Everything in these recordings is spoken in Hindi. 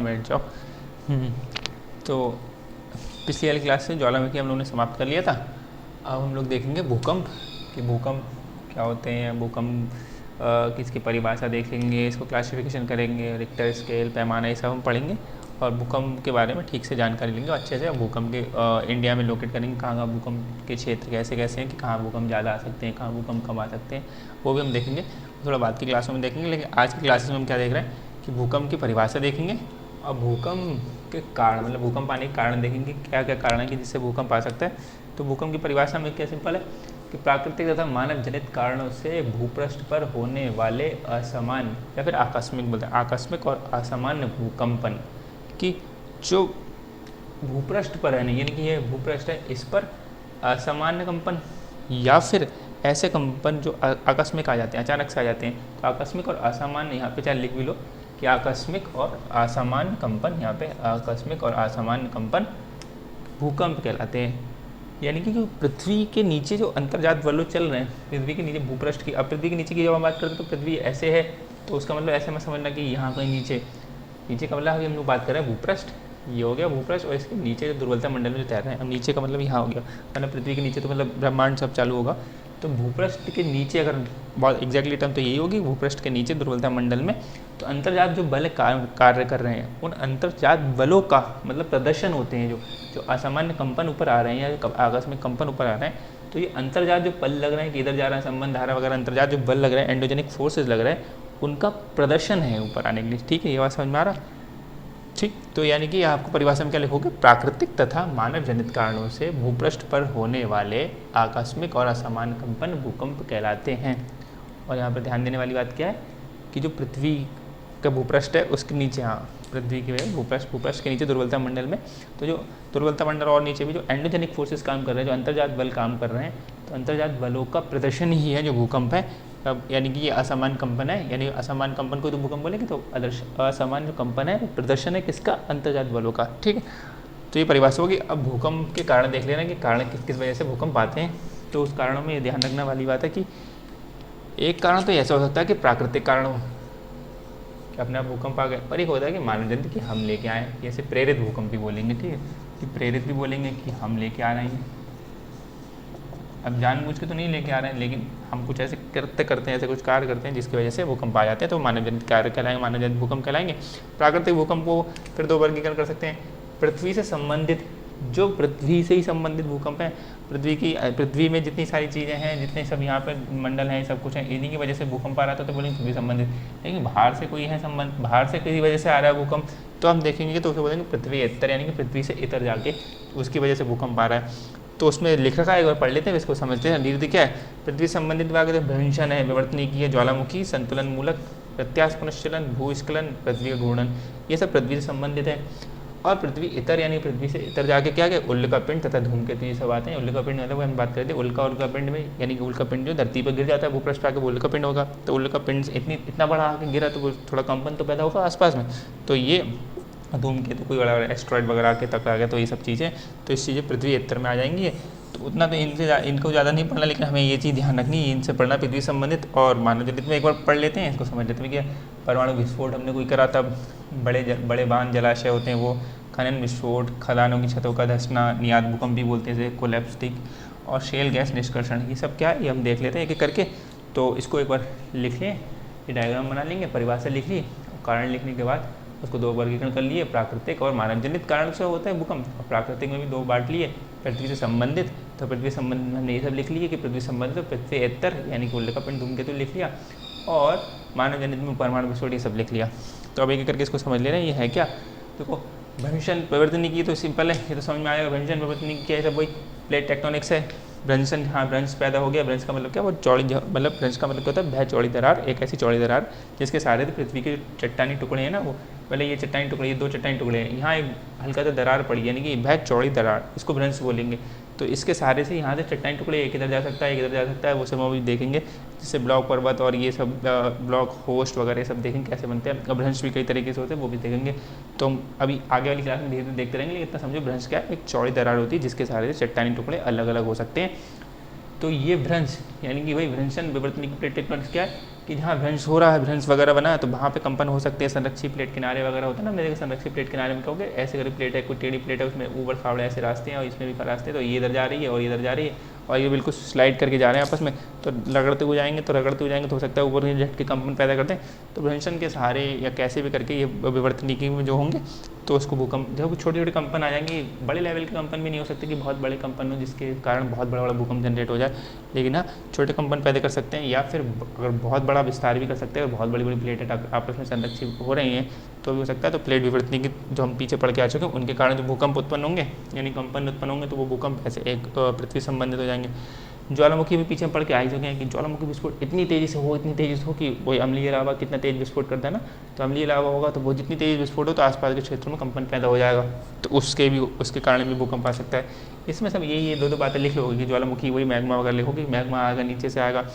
बैठ जाओ। तो पिछली वाली क्लास से ज्वालामुखी हम लोगों ने समाप्त कर लिया था। अब हम लोग देखेंगे भूकंप कि भूकंप क्या होते हैं, भूकंप किसकी परिभाषा देखेंगे, इसको क्लासिफिकेशन करेंगे, रिक्टर स्केल, पैमाना, ये सब हम पढ़ेंगे और भूकंप के बारे में ठीक से जानकारी लेंगे अच्छे से। भूकंप के इंडिया में लोकेट करेंगे कहाँ भूकंप के क्षेत्र कैसे कैसे हैं, कि कहाँ भूकंप ज़्यादा आ सकते हैं, कहाँ भूकंप कम आ सकते हैं, वो भी हम देखेंगे। थोड़ा बाद की क्लासों में देखेंगे, लेकिन आज की क्लासेस में हम क्या देख रहे हैं कि भूकंप की परिभाषा देखेंगे और भूकंप के कारण, मतलब भूकंप आने के कारण देखेंगे क्या क्या कारण है कि जिससे भूकंप आ सकता है। तो भूकंप की परिभाषा में क्या सिंपल है कि प्राकृतिक तथा मानव जनित कारणों से भूपृष्ठ पर होने वाले असामान्य या फिर आकस्मिक, बोलते हैं आकस्मिक और असामान्य भूकंपन की जो भूपृष्ठ पर है, यानी कि ये भूपृष्ठ है, इस पर असामान्य कंपन या फिर ऐसे कंपन जो आकस्मिक आ जाते हैं, अचानक से आ जाते हैं। तो आकस्मिक और असामान्य यहाँ पे चाहे लिख भी लो कि आकस्मिक और असामान्य कंपन, यहाँ पे आकस्मिक और असामान्य कंपन भूकंप कहलाते हैं। यानी कि जो पृथ्वी के नीचे जो अंतर्जात बल चल रहे हैं पृथ्वी के नीचे भूपृष्ठ की, अब पृथ्वी के नीचे की जब हम बात करते हैं तो पृथ्वी ऐसे है, तो उसका मतलब ऐसे मत समझना कि यहाँ कहीं नीचे, नीचे का मतलब अभी हम लोग बात कर रहे हैं भूपृष्ठ, ये हो गया भूपृष्ठ, और इसके नीचे जो दुर्बलता मंडल में जो तैर रहे हैं, अब नीचे का मतलब यहाँ हो गया, वरना पृथ्वी के नीचे तो मतलब ब्रह्मांड सब चालू होगा। तो भूपृष्ठ के नीचे, अगर बहुत एग्जैक्टली टर्म तो यही होगी, भूपृष्ठ के नीचे दुर्बलता मंडल में तो अंतर्जात जो बल कार्य कर रहे हैं, उन अंतर्जात बलों का मतलब प्रदर्शन होते हैं, जो असामान्य कंपन ऊपर आ रहे हैं या आकस्मिक कंपन ऊपर आ रहे हैं, तो ये अंतर्जात जो बल लग रहे हैं कि इधर जा रहा है संबंध धारा वगैरह, अंतर्जात जो बल लग रहे हैं, एंडोजेनिक फोर्सेज लग रहे हैं, उनका प्रदर्शन है ऊपर आने के लिए। ठीक है, ये बात समझ में आ रहा? ठीक, तो यानी कि आपको परिभाषा में क्या लिखोगे, प्राकृतिक तथा मानव जनित कारणों से भूपृष्ठ पर होने वाले आकस्मिक और असामान्य कंपन भूकंप कहलाते हैं। और यहाँ पर ध्यान देने वाली बात क्या है कि जो पृथ्वी का भूपृष्ठ है उसके नीचे, हाँ पृथ्वी के भूपृष्ठ के नीचे दुर्बलता मंडल में, तो जो दुर्बलता मंडल और नीचे भी जो एंडोजेनिक फोर्सेस काम कर रहे हैं, जो अंतर्जात बल काम कर रहे हैं, तो अंतर्जात बलों का प्रदर्शन ही है जो भूकंप है। अब यानी कि ये असामान्य कंपन है, यानी असामान्य कंपन को तो भूकंप बोलेंगे, तो असामान्य कंपन है, प्रदर्शन है किसका, अंतर्जात बलों का। ठीक है, तो ये परिभाषा होगी। अब भूकंप के कारण देख लेना कि कारण किस किस वजह से भूकंप आते हैं। तो उस कारणों में ये ध्यान रखने वाली बात है कि एक कारण तो ऐसा हो सकता है कि प्राकृतिक कारण हो कि अपने आप भूकंप आ गए, पर एक होता है कि मानव जनित कि हम लेके आए, जैसे प्रेरित भूकंप भी बोलेंगे। ठीक है, कि प्रेरित भी बोलेंगे कि हम लेके आ रहे हैं, अब जानबूझ के तो नहीं लेके आ रहे हैं, लेकिन हम कुछ ऐसे करते हैं, ऐसे कुछ कार्य करते हैं जिसकी वजह से भूकंप आ जाते हैं, तो मानव जनित कार्य कहलाएंगे, मानव जनित भूकंप कहलाएंगे। प्राकृतिक भूकंप को फिर दो वर्गीकरण कर सकते हैं, पृथ्वी से संबंधित, जो पृथ्वी से ही संबंधित भूकंप है, पृथ्वी में जितनी सारी चीज़ें हैं, जितने सब यहाँ पे मंडल हैं, सब कुछ है, इन्हीं की वजह से भूकंप आ रहा था तो बोलेंगे पृथ्वी संबंधित। लेकिन बाहर से कोई है संबंध, बाहर से किसी वजह से आ रहा है भूकंप, तो हम देखेंगे तो उसे बोलेंगे पृथ्वीएत्तर, यानी कि पृथ्वी से इतर जाके उसकी वजह से भूकंप आ रहा है। तो उसमें लिख रखा है, एक बार पढ़ लेते हैं, इसको समझते हैं। नीति क्या है, पृथ्वी संबंधित भाग भ्रंशन है, विवर्तनिकी है, ज्वालामुखी, संतुलन मूलक, प्रत्याश पुनश्चलन, भूस्खलन, पृथ्वी का घूर्णन, ये सब पृथ्वी से संबंधित है। और पृथ्वी इतर, यानी पृथ्वी से इतर जाके क्या है, उल्का पिंड तथा धूमकेतु, ये सब आते हैं। उल्का पिंड मतलब हम बात करते हैं उल्का पिंड में, यानी कि उल्का पिंड जो धरती पर गिर जाता है, भूपृष्ठ पर आके उल्का पिंड होगा, तो उल्का पिंड से इतना बड़ा आके गिरा तो थोड़ा कंपन तो पैदा होगा आसपास में, तो ये धूमकेतु कोई बड़ा एस्ट्रॉइड वगैरह के टकरा गया, तो ये सब चीज़ें, तो इस चीज़ें पृथ्वी उत्तर में आ जाएंगी। तो उतना तो इनको ज़्यादा नहीं पढ़ना, लेकिन हमें ये चीज़ ध्यान रखनी है, इनसे पढ़ना पृथ्वी संबंधित और मानव जनित में। एक बार पढ़ लेते हैं, इसको समझ लेते हैं कि परमाणु विस्फोट हमने कोई करा, तब बड़े बांध जलाशय होते हैं, वो खनन विस्फोट, खदानों की छतों का धंसना, नियात भूकंप भी बोलते हैं, जैसे कोलैप्टिक, और शेल गैस निष्कर्षण, ये सब क्या है ये हम देख लेते हैं एक एक करके। तो इसको एक बार लिख लें, ये डायग्राम बना लेंगे, परिभाषा लिख ली, कारण लिखने के बाद उसको दो वर्गीकरण कर लिए, प्राकृतिक और मानव जनित कारण से होता है भूकंप, और प्राकृतिक में भी दो बांट लिए, पृथ्वी से संबंधित, तो पृथ्वी संबंधित हमने ये सब लिख लिए कि पृथ्वी संबंधित, पृथ्वीएत्तर यानी कि उल्का पिंड धूमकेतु लिख लिया, और मानव जनित में परमाणु विस्फोट ये सब लिख लिया। तो अब एक एक करके इसको समझ लेना ये है क्या। देखो भ्रंशन प्रवर्तनी की तो सिंपल है, ये तो समझ में आएगा। भ्रंशन प्रवर्तनी क्या है, सब वही प्लेट टेक्टोनिक्स है। भ्रंशन, हाँ भ्रंश पैदा हो गया, भ्रंश का मतलब क्या, वो चौड़ी, मतलब भ्रंश का मतलब क्या होता है, भय चौड़ी दरार, एक ऐसी चौड़ी दरार जिसके सहारे पृथ्वी के चट्टानी टुकड़े हैं ना, वो पहले ये चट्टानी टुकड़े, ये दो चट्टानी टुकड़े हैं, यहाँ एक हल्का सा दरार पड़ी, यानी कि भय चौड़ी दरार, इसको भ्रंश बोलेंगे। तो इसके सहारे से यहाँ से चट्टानी टुकड़े एक इधर जा सकता है, एक इधर जा सकता है, वो सब हम अभी देखेंगे, जिससे ब्लॉक पर्वत और ये सब ब्लॉक होस्ट वगैरह सब देखेंगे कैसे बनते हैं। भ्रंश भी कई तरीके से होते हैं, वो भी देखेंगे। तो हम अभी आगे वाली क्लास में धीरे धीरे देखते रहेंगे, लेकिन इतना समझो भ्रंश क्या है, एक चौड़ी दरार होती है जिसके सहारे से चट्टानी टुकड़े अलग अलग हो सकते हैं। तो ये भ्रंश यानी कि भाई भ्रंशन विवर्तनिक प्लेट टेक्टोनिक्स क्या है, कि जहाँ भ्रंश हो रहा है, भ्रंश वगैरह बना है, तो वहाँ पे कंपन हो सकते हैं। संरक्षी प्लेट किनारे वगैरह होता है ना, मेरे संरक्षी प्लेट किनारे में कहोगे ऐसे करके प्लेट है, कोई टेढ़ी प्लेट है, उसमें ऊबड़ खाबड़ ऐसे रास्ते हैं और इसमें भी रास्ते हैं, तो ये इधर जा रही है और इधर जा रही है और ये बिल्कुल स्लाइड करके जा रहे हैं आपस में, तो रगड़ते हुए जाएंगे तो हो सकता है ऊपर झटके कंपन पैदा करते हैं। तो भ्रंशन के सहारे या कैसे भी करके ये विवर्तनिकी में जो होंगे तो उसको भूकंप, जब छोटे छोटे कंपन आ जाएंगे, बड़े लेवल के कंपन भी नहीं हो सकते कि बहुत बड़े कंपन हो जिसके कारण बहुत बड़ा भूकंप जनरेट हो जाए, लेकिन हाँ छोटे कंपन पैदा कर सकते हैं, या फिर अगर बहुत बड़ा विस्तार भी कर सकते हैं, बहुत बड़ी बड़ी प्लेटें आपस में संरक्षित हो रही हैं तो भी हो सकता है। तो प्लेट विवर्तनिकी जो हम पीछे पढ़ के आ चुके हैं उनके कारण जो भूकंप उत्पन्न होंगे यानी कंपन उत्पन्न होंगे तो वो भूकंप ऐसे एक पृथ्वी संबंधित हो जाएंगे। ज्वालामुखी भी पीछे हम पढ़ के आ ही चुके हैं कि ज्वालामुखी विस्फोट इतनी तेज़ी से हो कि वही अम्लीय लावा कितना तेज विस्फोट करता है ना, तो अम्लीय लावा होगा तो वो जितनी तेज विस्फोट हो तो आसपास के क्षेत्रों में कंपन पैदा हो जाएगा, तो उसके कारण भी भूकंप आ सकता है। इसमें सब यही दो बातें लिख लोगे कि ज्वालामुखी वही मैग्मा वगैरह लिखोगे, मैग्मा आएगा नीचे से आएगा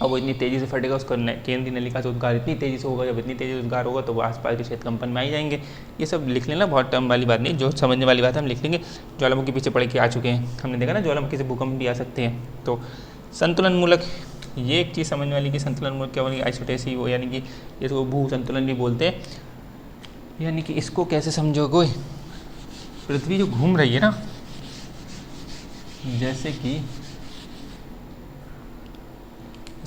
और वो इतनी तेज़ी से फटेगा, उसका केंद्रीय नलिका से उद्गार इतनी तेज़ी से होगा, जब इतनी तेज़ी से उद्गार होगा तो वो आसपास के क्षेत्र कंपन में आ जाएंगे। ये सब लिख लेना, बहुत टर्म वाली बात नहीं, जो समझने वाली बात है हम लिख लेंगे। ज्वालामुखी पीछे पढ़ के आ चुके हैं, हमने देखा ना ज्वालामुखी से भूकंप भी आ सकते हैं। तो संतुलन मूलक, ये एक चीज़ समझने वाली कि संतुलन मूलक क्या बोलेंगे, आइसोटेसी वो यानी कि इसको भू संतुलन भी बोलते हैं। यानी कि इसको कैसे समझोगे, पृथ्वी जो घूम रही है ना, जैसे कि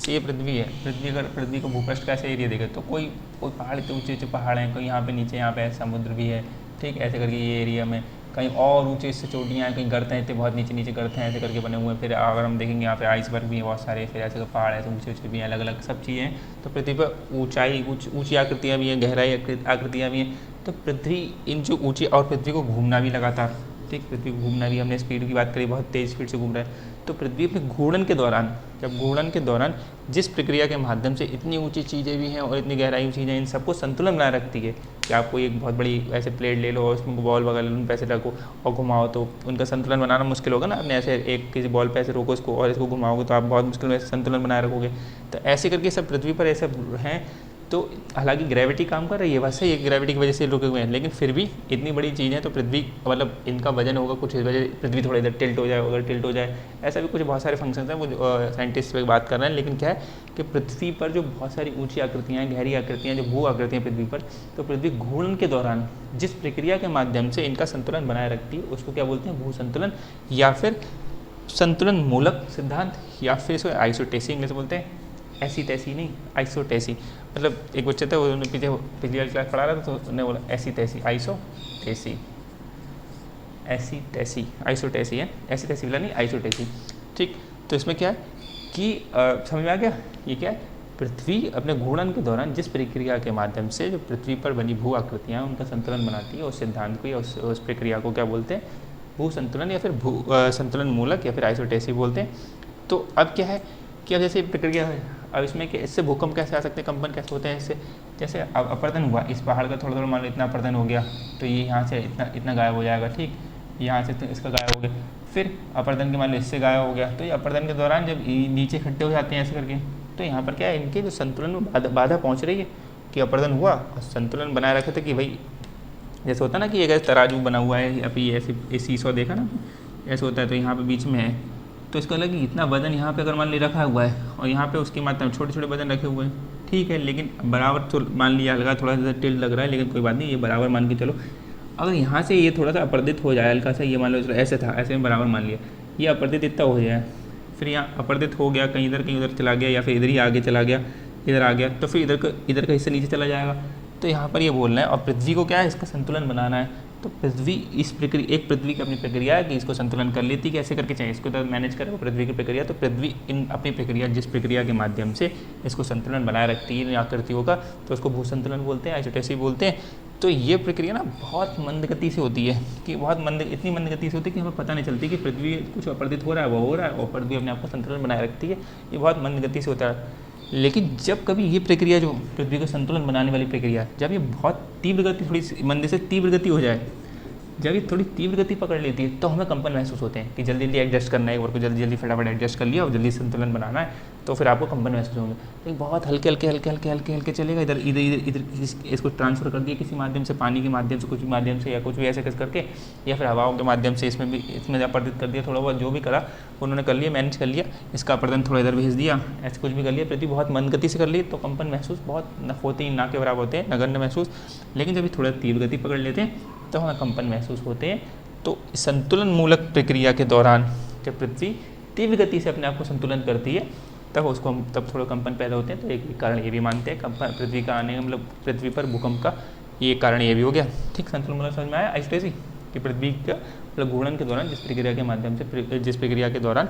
ये पृथ्वी है, पृथ्वी को भूपृष्ठ का ऐसे एरिया देखे तो कोई पहाड़, इतने ऊँचे ऊँचे पहाड़ हैं, कोई यहाँ पे नीचे यहाँ पे समुद्र भी है, ठीक ऐसे करके ये एरिया में कहीं और ऊँचे इससे चोटियाँ हैं, कहीं गर्त हैं, इतने बहुत नीचे नीचे गर्त हैं ऐसे करके बने हुए हैं। फिर अगर हम देखेंगे यहाँ पे आइसबर्ग भी है बहुत सारे, फिर ऐसे पहाड़ ऐसे ऊँचे ऊँचे भी हैं, अलग अलग सब चीज़ें हैं। तो पृथ्वी पर ऊँची आकृतियाँ भी हैं, गहराई आकृतियाँ भी हैं। तो पृथ्वी इन जो ऊँची और पृथ्वी को घूमना भी लगातार, ठीक पृथ्वी को घूमना भी, हमने स्पीड की बात करी बहुत तेज़ स्पीड से घूम रहा है। तो पृथ्वी अपने घूर्णन के दौरान, जब घूर्णन के दौरान जिस प्रक्रिया के माध्यम से इतनी ऊंची चीज़ें भी हैं और इतनी गहराई चीज़ें, इन सबको संतुलन बनाए रखती है कि आप कोई एक बहुत बड़ी ऐसे प्लेट ले लो और उसमें बॉल वगैरह उन पैसे रखो और घुमाओ तो उनका संतुलन बनाना मुश्किल होगा ना। आपने ऐसे एक किसी बॉल पे ऐसे रोको इसको और इसको घुमाओगे तो आप बहुत मुश्किल में संतुलन बनाए रखोगे। तो ऐसे करके सब पृथ्वी पर ऐसे हैं। तो हालांकि ग्रेविटी काम कर रही है, वैसे ये ग्रेविटी की वजह से रुके हुए हैं, लेकिन फिर भी इतनी बड़ी चीज़ है तो पृथ्वी मतलब इनका वजन होगा कुछ इस वजह पृथ्वी थोड़ा इधर टिल्ट हो जाए, उधर टिल्ट हो जाए, ऐसा भी कुछ बहुत सारे फंक्शंस हैं वो साइंटिस्ट पे बात कर रहे हैं। लेकिन क्या है कि पृथ्वी पर जो बहुत सारी ऊंची आकृतियाँ हैं, गहरी आकृतियाँ, जो भू आकृतियाँ पृथ्वी पर, तो पृथ्वी घूर्णन के दौरान जिस प्रक्रिया के माध्यम से इनका संतुलन बनाए रखती है उसको क्या बोलते हैं, भू संतुलन, या फिर संतुलन मूलक सिद्धांत, या फिर इसको आइसोटेसी इंग्लिश बोलते हैं। ऐसी तैसी नहीं, आइसोटेसी। मतलब एक बच्चे थे उन्होंने पिछली वाली क्लास पढ़ा रहा था तो उन्होंने बोला ऐसी तैसी, आइसोटेसी, ऐसी तैसी, आइसोटेसी है, ऐसी तैसी वाला नहीं, आइसोटेसी, ठीक। तो इसमें क्या है कि समझ में आ गया, ये क्या है, पृथ्वी अपने घूर्णन के दौरान जिस प्रक्रिया के माध्यम से जो पृथ्वी पर बनी भू आकृतियाँ उनका संतुलन बनाती है, उस सिद्धांत को या उस प्रक्रिया को क्या बोलते हैं, भू संतुलन या फिर भू संतुलन मूलक या फिर आइसोटेसी बोलते हैं। तो अब क्या है कि अब जैसे प्रक्रिया है, अब इसमें कि इससे भूकंप कैसे आ सकते हैं, कंपन कैसे होते हैं इससे, जैसे अब अपर्दन हुआ, इस पहाड़ का थोड़ा थोड़ा मान लो इतना अपर्दन हो गया तो ये यहाँ से इतना गायब हो जाएगा, ठीक, यहाँ से तो इसका गायब हो गया, फिर अपर्दन के मान लो इससे गायब हो गया। तो ये अपर्दन के दौरान जब नीचे इकट्ठे हो जाते हैं ऐसे करके, तो यहाँ पर क्या है, इनके जो संतुलन में बाधा पहुँच रही है कि अपर्दन हुआ और संतुलन बनाए रखे थे कि भाई जैसे होता है ना कि अगर तराजू बना हुआ है, अभी ऐसे सीसॉ देखा ना ऐसे होता है, तो यहाँ पे बीच में है, तो इसका लगे इतना वजन यहाँ पे अगर मान ली रखा हुआ है और यहाँ पे उसकी मात्रा में छोटे छोटे वजन रखे हुए हैं, ठीक है, लेकिन बराबर तो मान लिया हल्का थोड़ा सा टिल्ट लग रहा है, लेकिन कोई बात नहीं, ये बराबर मान के चलो। अगर यहाँ से ये थोड़ा सा अपर्दित हो जाए हल्का सा, ये मान लो ऐसे था, ऐसे में बराबर मान लिया, ये अपर्दित इतना हो जाए, फिर यहाँ अपर्दित हो गया, कहीं उधर चला गया, या फिर इधर ही आगे चला गया, इधर आ गया, तो फिर इधर का हिस्सा नीचे चला जाएगा। तो यहाँ पर ये बोलना है, और पृथ्वी को क्या है, इसका संतुलन बनाना है। तो पृथ्वी इस प्रक्रिया, एक पृथ्वी की अपनी प्रक्रिया है कि इसको संतुलन कर लेती, कैसे करके चाहिए इसको तो मैनेज करे वो पृथ्वी की प्रक्रिया। तो पृथ्वी इन अपनी प्रक्रिया, जिस प्रक्रिया के माध्यम से इसको संतुलन बनाए रखती है आकृतियों का, तो उसको भू संतुलन बोलते हैं, आइसोटेसी बोलते हैं। तो ये प्रक्रिया ना बहुत मंद गति से होती है, कि इतनी मंद गति से होती है कि हमें पता नहीं चलती कि पृथ्वी कुछ अपर्दित हो रहा है, वो हो रहा है, और पृथ्वी अपने आप को संतुलन बनाए रखती है। ये बहुत मंद गति से होता है। लेकिन जब कभी ये प्रक्रिया जो पृथ्वी का संतुलन बनाने वाली प्रक्रिया, जब ये बहुत तीव्र गति, थोड़ी मंद से तीव्र गति हो जाए, जब ये थोड़ी तीव्र गति पकड़ लेती है तो हमें कंपन महसूस होते हैं कि जल्दी जल्दी एडजस्ट करना है, एक बार को जल्दी जल्दी फटाफट एडजस्ट कर लिया और जल्दी संतुलन बनाना है, तो फिर आपको कंपन महसूस होंगे। लेकिन बहुत हल्के हल्के हल्के हल्के हल्के हल्के चलेगा, इधर इधर इधर इधर इसको ट्रांसफर कर दिया किसी माध्यम से, पानी के माध्यम से, कुछ भी माध्यम से, या कुछ भी ऐसे करके, या फिर हवाओं के माध्यम से इसमें अपरदित कर दिया, थोड़ा बहुत जो भी करा उन्होंने कर लिया, मैनेज कर लिया, इसका अपरदन थोड़ा इधर भेज दिया, ऐसे कुछ भी कर लिया, पृथ्वी बहुत मंद गति से कर ली तो कंपन महसूस बहुत होते ही ना के बराबर होते हैं, नगण्य महसूस। लेकिन जब थोड़ा तीव्र गति पकड़ लेते हैं तो हमें कंपन महसूस होते हैं। तो संतुलन मूलक प्रक्रिया के दौरान जब पृथ्वी तीव्र गति से अपने आप को संतुलन करती है तब थोड़ा कंपन पैदा होते हैं। तो एक कारण ये भी मानते हैं कंपन पृथ्वी का आने, मतलब पृथ्वी पर भूकंप का ये कारण ये भी हो गया। ठीक, संतुलन मूलक समझ में आया ऐसे कि पृथ्वी का मतलब घूर्णन के दौरान जिस प्रक्रिया के माध्यम से जिस प्रक्रिया के दौरान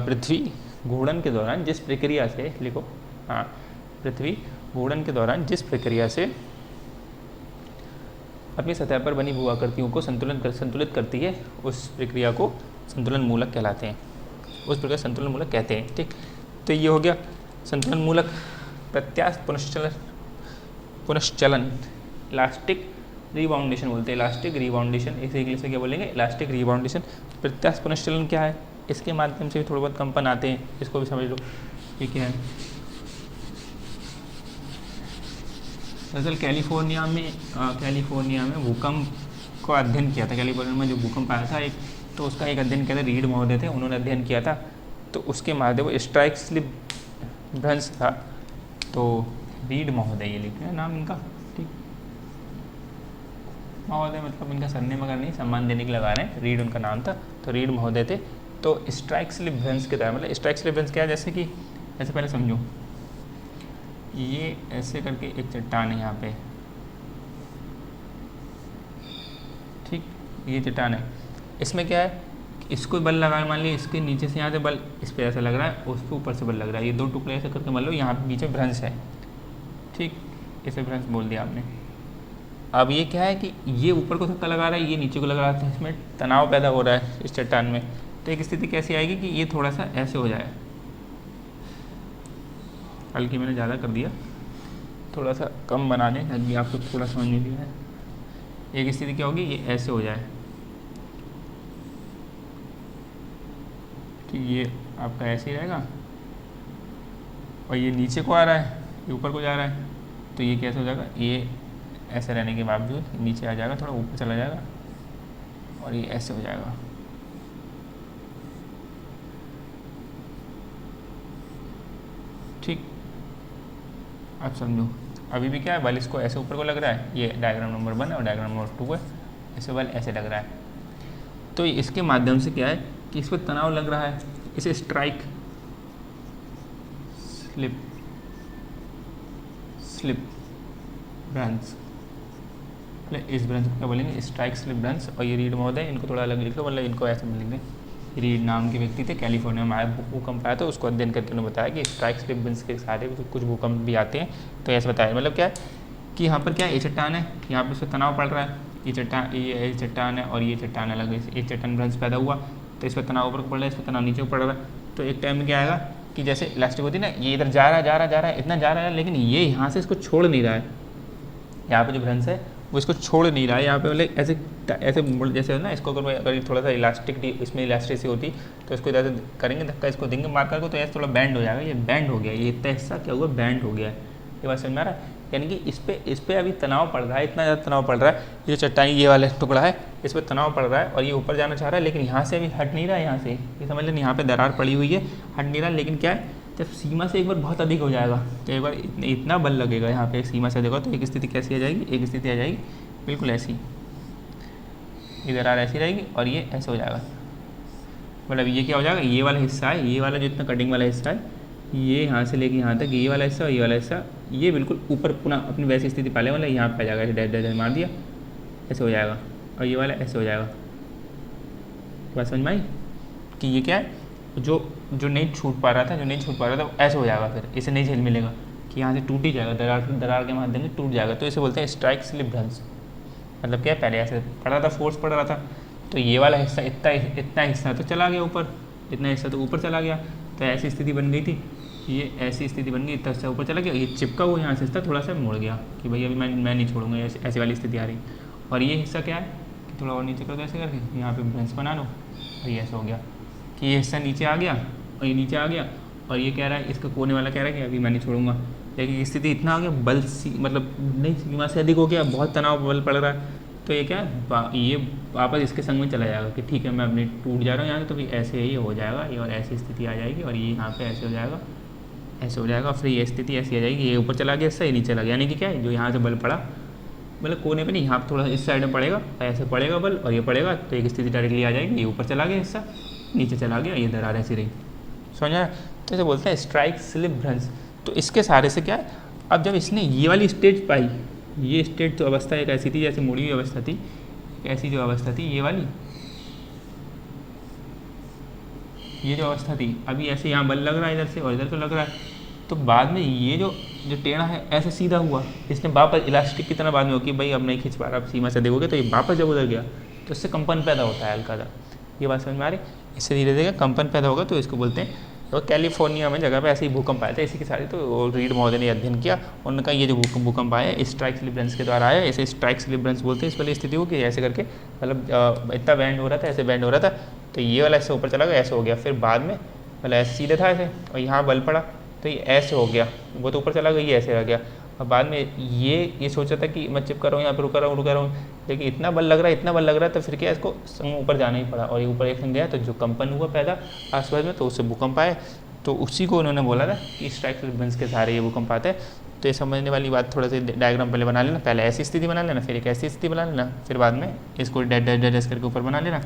पृथ्वी घूर्णन के दौरान जिस प्रक्रिया से लिखो, हाँ, पृथ्वी घूर्णन के दौरान जिस प्रक्रिया से अपनी सतह पर बनी भू आकृतियों को संतुलित करती है उस प्रक्रिया को संतुलन मूलक कहलाते हैं, उस प्रक्रिया संतुलन मूलक कहते हैं। ठीक, तो ये हो गया संतुलन मूलक। प्रत्यास्थ पुनश्चलन इलास्टिक रिबाउंडेशन बोलते हैं, इलास्टिक रिबाउंडेशन, इसे इंग्लिश में क्या बोलेंगे, इलास्टिक रिबाउंडेशन। प्रत्यास्थ पुनश्चलन क्या है, इसके माध्यम से भी थोड़े बहुत कंपन आते हैं, इसको भी समझ लो ये क्या है। दरअसल कैलिफोर्निया में भूकंप को अध्ययन किया था, कैलिफोर्निया में जो भूकंप आया था एक, तो उसका एक अध्ययन किया था, रीड महोदय थे, उन्होंने अध्ययन किया था। तो उसके माध्यम स्ट्राइक स्लिप भ्रंश था, तो रीड महोदय ये लिखे हैं नाम इनका। ठीक, महोदय मतलब इनका सरनेम अगर नहीं सम्मान देने के लगा रहे हैं, रीड उनका नाम था, तो रीड महोदय थे। तो स्ट्राइक स्लिप भ्रंश के द्वारा, मतलब स्ट्राइक स्लिप भ्रंश क्या है, जैसे कि ऐसे पहले समझो, ये ऐसे करके एक चट्टान है यहाँ पे, ठीक, ये चट्टान है, इसमें क्या है, इसको बल लगा, मान लीजिए इसके नीचे से यहाँ से बल इस पर ऐसा लग रहा है, उसके ऊपर से बल लग रहा है, ये दो टुकड़े ऐसे करके मान लो, यहाँ पे बीच में भ्रंश है। ठीक, इसे भ्रंश बोल दिया आपने। अब ये क्या है कि ये ऊपर को धक्का लगा रहा है, ये नीचे को लगा रहा है, इसमें तनाव पैदा हो रहा है इस चट्टान में। तो एक स्थिति कैसी आएगी कि ये थोड़ा सा ऐसे हो जाए, हल्की मैंने ज़्यादा कर दिया, थोड़ा सा कम बना दें ताकि आपको थोड़ा समझ में भी आए। एक स्थिति क्या होगी, ये ऐसे हो जाए, ठीक, ये आपका ऐसे ही रहेगा, और ये नीचे को आ रहा है, ये ऊपर को जा रहा है, तो ये कैसे हो जाएगा, ये ऐसे रहने के बावजूद नीचे आ जाएगा, थोड़ा ऊपर चला जाएगा, और ये ऐसे हो जाएगा। ठीक, अब समझो, अभी भी क्या है, बल इसको ऐसे ऊपर को लग रहा है, ये डायग्राम नंबर 1 और डायग्राम नंबर 2 है, ऐसे बल ऐसे लग रहा है। तो इसके माध्यम से क्या है कि इस पर तनाव लग रहा है, इसे स्ट्राइक स्लिप भ्रंश, इस भ्रंश को क्या बोलेंगे, स्ट्राइक स्लिप भ्रंश। और ये रीड महोदय, इनको थोड़ा अलग लिख लो, मतलब इनको ऐसे लिख दें, रीड नाम के व्यक्ति थे, कैलिफोर्निया में आया भूकंप आया, तो उसको अध्ययन करके उन्होंने बताया कि स्ट्राइक स्लिप भ्रंश के सारे कुछ भूकंप भी आते हैं। तो ऐसे बताया, मतलब क्या है कि यहाँ पर क्या है, ये चट्टान है, यहाँ पर उसका तनाव पड़ रहा है, ये चट्टान है और ये चट्टान अलग है, एक चट्टान भ्रंश पैदा हुआ, तो इस पर तनाव ऊपर पड़ रहा है, इस पर तनाव नीचे पड़ रहा है। तो एक टाइम में क्या आएगा कि जैसे इलास्टिक होती है ना, ये इधर जा रहा है, इतना जा रहा है, लेकिन ये यहाँ से इसको छोड़ नहीं रहा है, यहाँ पे जो भ्रंश है वो इसको छोड़ नहीं रहा है, यहाँ पे मतलब ऐसे जैसे ना, इसको अगर थोड़ा सा इलास्टिक, इसमें इलास्टिसिटी होती तो इसको इधर से करेंगे धक्का, इसको देंगे मार करके, तो ऐसे थोड़ा बैंड हो जाएगा, ये बैंड हो गया, ये इतना हिस्सा क्या हुआ, बैंड हो गया है। ये बात समझ में आ रहा है, यानी कि इस पर अभी तनाव पड़ रहा है, इतना ज़्यादा तनाव पड़ रहा है, ये चट्टानी ये वाला टुकड़ा है, इस पर तनाव पड़ रहा है और ये ऊपर जाना चाह रहा है, लेकिन यहाँ से अभी हट नहीं रहा है, यहाँ से ये समझ लें, यहाँ पे दरार पड़ी हुई है, हट नहीं रहा। लेकिन क्या है, जब सीमा से एक बार बहुत अधिक हो जाएगा, तो एक बार इतना बल लगेगा यहाँ पे सीमा से देखो, तो एक स्थिति कैसी आ जाएगी, एक स्थिति आ जाएगी बिल्कुल ऐसी, ये दरार ऐसी रहेगी और ये ऐसे हो जाएगा। मतलब ये क्या हो जाएगा, ये वाला हिस्सा है, ये वाला जो इतना कटिंग वाला हिस्सा है, ये यहाँ से लेके यहाँ तक, ये वाला हिस्सा और ये वाला हिस्सा, ये बिल्कुल ऊपर पुनः अपनी वैसी स्थिति पाले, मतलब यहाँ पे आ जाएगा, ऐसे डैश डैश मार दिया, ऐसे हो जाएगा, और ये वाला ऐसे हो जाएगा। बात समझ में आई कि ये क्या है, जो नहीं छूट पा रहा था, वो ऐसे हो जाएगा, फिर इसे नहीं झेल मिलेगा कि यहाँ से टूट ही जाएगा, दरार के माध्यम से टूट जाएगा। तो इसे बोलते हैं स्ट्राइक स्लिप भ्रंश। मतलब क्या है, पहले ऐसे पड़ रहा था, फोर्स पड़ रहा था, तो ये वाला हिस्सा इतना हिस्सा तो चला गया ऊपर, इतना हिस्सा तो ऊपर चला गया, तो ऐसी स्थिति बन गई थी, ये ऐसी स्थिति बन गई, इतना ऊपर चला गया, ये चिपका हुआ यहाँ से हिस्सा थोड़ा सा मुड़ गया कि भाई अभी मैं नहीं छोड़ूंगा, ऐसी वाली स्थिति आ रही। और ये हिस्सा क्या है कि थोड़ा और नीचे कर दो ऐसे करके, यहाँ पे ब्रंच बना लो और ये ऐसा हो गया कि ये हिस्सा नीचे आ गया और ये नीचे आ गया। और ये कह रहा है, इसका कोने वाला कह रहा है कि अभी मैं नहीं छोड़ूंगा, लेकिन स्थिति इतना आ गया बल मतलब नहीं सीमा से अधिक हो गया, बहुत तनाव बल पड़ रहा है, तो ये क्या है ये वापस इसके संग में चला जाएगा कि ठीक है मैं अपने टूट जा रहा हूँ यहाँ से, तो फिर ऐसे ही हो जाएगा ये, और ऐसी स्थिति आ जाएगी और ये यहाँ पे ऐसे हो जाएगा, ऐसे हो जाएगा, फिर ये स्थिति ऐसी आ जाएगी, ये ऊपर चला गया इससे, ये नीचे चला गया, यानी कि क्या है जो यहाँ से बल पड़ा मतलब कोने पे नहीं, यहाँ थोड़ा इस साइड में पड़ेगा, ऐसे पड़ेगा बल और ये पड़ेगा, तो एक स्थिति डायरेक्टली आ जाएगी, ये ऊपर चला गया हिस्सा, नीचे चला गया, ये दरार ऐसी रही। समझा? तो इसे बोलते हैं स्ट्राइक स्लिप भ्रंश। तो इसके सहारे से क्या है, अब जब इसने ये वाली स्टेज पाई, ये स्टेज जो अवस्था एक ऐसी थी जैसे मुड़ी हुई अवस्था थी, ऐसी जो अवस्था थी ये वाली, ये जो अवस्था थी, अभी ऐसे यहाँ बल लग रहा है इधर से और इधर से लग रहा है, तो बाद में ये जो टेढ़ा है ऐसे सीधा हुआ, इसने वापस इलास्टिक की तरह बाद में हो कि भाई अब नहीं खींच पा रहा, अब सीमा से देखोगे तो ये वापस जब उधर गया तो इससे कंपन पैदा होता है हल्का सा। ये बात समझ में आ रही? इससे धीरे धीरे कंपन पैदा होगा, तो इसको बोलते हैं। और कैलिफोर्निया में जगह पे ऐसे ही भूकंप आया था इसी के सारे, तो रीड महोदय ने अध्ययन किया, उन्होंने कहा ये जो भूकंप आया स्ट्राइक स्लिप भ्रंश के द्वारा आया, ऐसे स्ट्राइक स्लिप भ्रंश बोलते हैं इस वाली स्थिति को कि ऐसे करके मतलब इतना बैंड हो रहा था, ऐसे बैंड हो रहा था, तो ये वाला ऐसे ऊपर चला गया, ऐसे हो गया, फिर बाद में मतलब ऐसे सीधे था ऐसे और यहाँ बल पड़ा तो ये ऐसे हो गया, वो तो ऊपर चला गया, ये ऐसे रह गया, और बाद में ये सोचा था कि मैं चिपका रहा हूँ यहाँ पर रुका रहा हूँ, लेकिन इतना बल लग रहा है तो फिर क्या इसको संग ऊपर जाना ही पड़ा, और ये ऊपर एक संग गया तो जो कंपन हुआ पैदा आसपास में, तो उससे भूकंप आए, तो उसी को उन्होंने बोला था कि स्ट्राइक स्लिप भ्रंश के सहारे ये भूकंप आते हैं। तो ये समझने वाली बात, थोड़ा सा डायग्राम पहले बना लेना, पहले ऐसी स्थिति बना लेना, फिर एक ऐसी स्थिति बना लेना, फिर बाद में इसको डैश करके ऊपर बना लेना।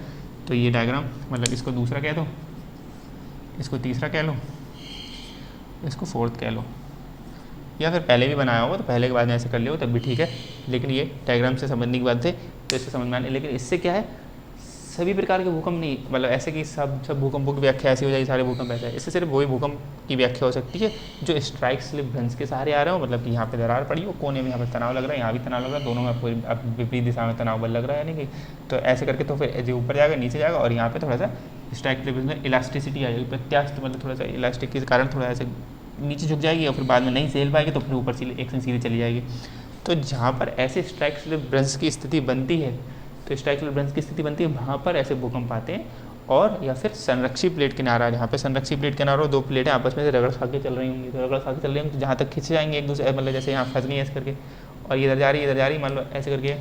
तो ये डायग्राम मतलब इसको दूसरा कह दो, इसको तीसरा कह लो, इसको फोर्थ कह लो, या फिर पहले भी बनाया होगा तो पहले के बाद में ऐसे कर लियो तब भी ठीक है, लेकिन ये डायग्राम से समझने की बात है तो इससे समझ में आने। लेकिन इससे क्या है, सभी प्रकार के भूकंप नहीं, मतलब ऐसे कि सब भूकंपों की व्याख्या ऐसी हो जाएगी, सारे भूकंप ऐसा है, इससे सिर्फ वही भूकंप की व्याख्या हो सकती है जो स्ट्राइक स्लिप भ्रंश के सहारे आ रहे हो, मतलब कि यहाँ पे दरार पड़ी हो, कोने में यहाँ पर तनाव लग रहा है, यहाँ भी तनाव लग रहा है, दोनों में पूरी विपरीत दिशा में तनाव बल लग रहा है, यानी कि तो ऐसे करके तो फिर जो ऊपर जाएगा नीचे जाएगा, और यहाँ पे थोड़ा सा स्ट्राइक स्लिप भ्रंश में इलास्टिसिटी आ जाएगी, प्रत्यास्थ मतलब थोड़ा सा इलास्टिक के कारण थोड़ा ऐसे नीचे झुक जाएगी और फिर बाद में नहीं झेल पाएगी तो फिर ऊपर सीधे एक सीधे चली जाएगी। तो जहाँ पर ऐसे स्ट्राइक स्लिप भ्रंश की स्थिति बनती है, तो स्ट्राइक स्लिप भ्रंश की स्थिति बनती है वहाँ पर ऐसे भूकंप आते हैं, और या फिर संरक्षी प्लेट किनारा, जहाँ पे संरक्षी प्लेट किनारा दो प्लेटें आपस में से रगड़ खा के चल रही होंगी, तो रगड़ खा के चल रही होंगी तो जहाँ तक खिंच जाएंगे एक दूसरे, मतलब जैसे यहाँ फंस गई ऐसे करके, और इधर जा रही मान लो ऐसे करके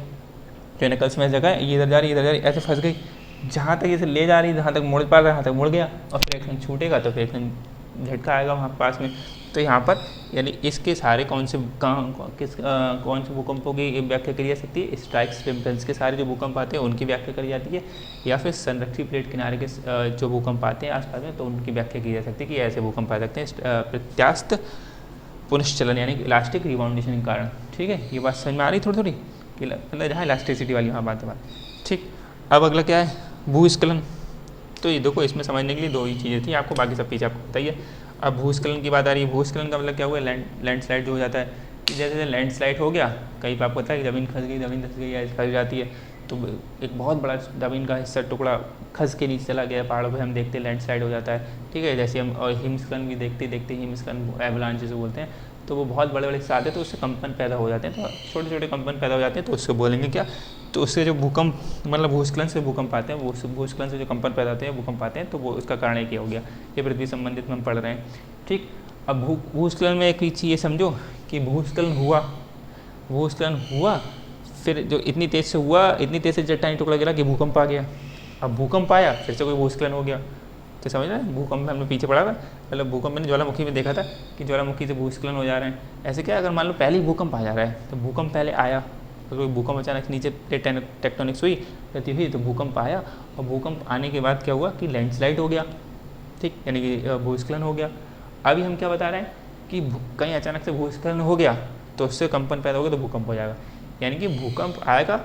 टेनिकल्स में जगह है, ये इधर जा रही ऐसे फंस गई, जहाँ तक इसे ले जा रही, जहाँ तक मुड़ पा रहा है वहाँ तक मुड़ गया, और फिर एक छूटेगा तो फिर एक झटका आएगा वहाँ पास में। तो यहाँ पर यानी इसके सारे कौन से भूकंपों की व्याख्या करी जा सकती है, स्ट्राइक स्लिप भ्रंश के सारे जो भूकंप आते हैं उनकी व्याख्या करी जाती है, या फिर संरक्षी प्लेट किनारे के जो भूकंप आते हैं आसपास में तो उनकी व्याख्या की जा सकती है कि ऐसे भूकंप आ सकते हैं प्रत्यास्थ पुनश्चलन यानी इलास्टिक रिबाउंडेशन के कारण। ठीक है, ये बात समझ में आ रही थोड़ी कि मतलब जहाँ इलास्टिसिटी वाली वहाँ बात है। ठीक, अब अगला क्या है, भूस्खलन। तो ये देखो इसमें समझने के लिए दो ही चीज़ें थी आपको, बाकी सब पीछे आपको बताइए। अब भूस्खलन की बात आ रही है, भूस्खलन का मतलब क्या हुआ, लैंडस्लाइड जो हो जाता है, कि जैसे लैंडस्लाइड हो गया, कहीं पर आपको पता है कि ज़मीन धंस गई या फंस जाती है, तो एक बहुत बड़ा ज़मीन का हिस्सा टुकड़ा खस के नीचे चला गया, पहाड़ों पे हम देखते हैं लैंडस्लाइड हो जाता है। ठीक है, जैसे हम और हिमस्खलन भी देखते हिमस्खलन एवलांच जिसे बोलते हैं, तो वो बहुत बड़े हिस्से आते हैं तो उससे कंपन पैदा हो जाते हैं, तो छोटे छोटे कंपन पैदा हो जाते हैं, तो उससे बोलेंगे क्या, तो उससे जो भूकंप मतलब भूस्खलन से भूकंप आते हैं, वो भूस्खलन से जो कंपन पैदा होते हैं भूकंप आते हैं, तो वो उसका कारण एक ही हो गया, ये पृथ्वी संबंधित में हम पढ़ रहे हैं। ठीक, अब भूस्खलन में एक चीज़ ये समझो कि भूस्खलन हुआ फिर जो इतनी तेज़ से चट्टानी टुकड़ा गिरा कि भूकंप आ गया, अब भूकंप आया फिर से कोई भूस्खलन हो गया, तो समझ रहे हैं, भूकंप में हमने पीछे पढ़ा था, मतलब भूकंप मैंने ज्वालामुखी में देखा था कि ज्वालामुखी से भूस्खलन हो जा रहे हैं। ऐसे क्या, अगर मान लो पहले ही भूकंप आ जा रहा है, तो भूकंप पहले आया, तो कोई भूकंप अचानक नीचे टेक्टोनिक्स हुई गति हुई तो भूकंप आया, और भूकंप आने के बाद क्या हुआ कि लैंडस्लाइड हो गया। ठीक, यानी कि भूस्खलन हो गया। अभी हम क्या बता रहे हैं कि कहीं अचानक से भूस्खलन हो गया तो उससे कंपन पैदा हो गया तो भूकंप हो जाएगा, यानी कि भूकंप आएगा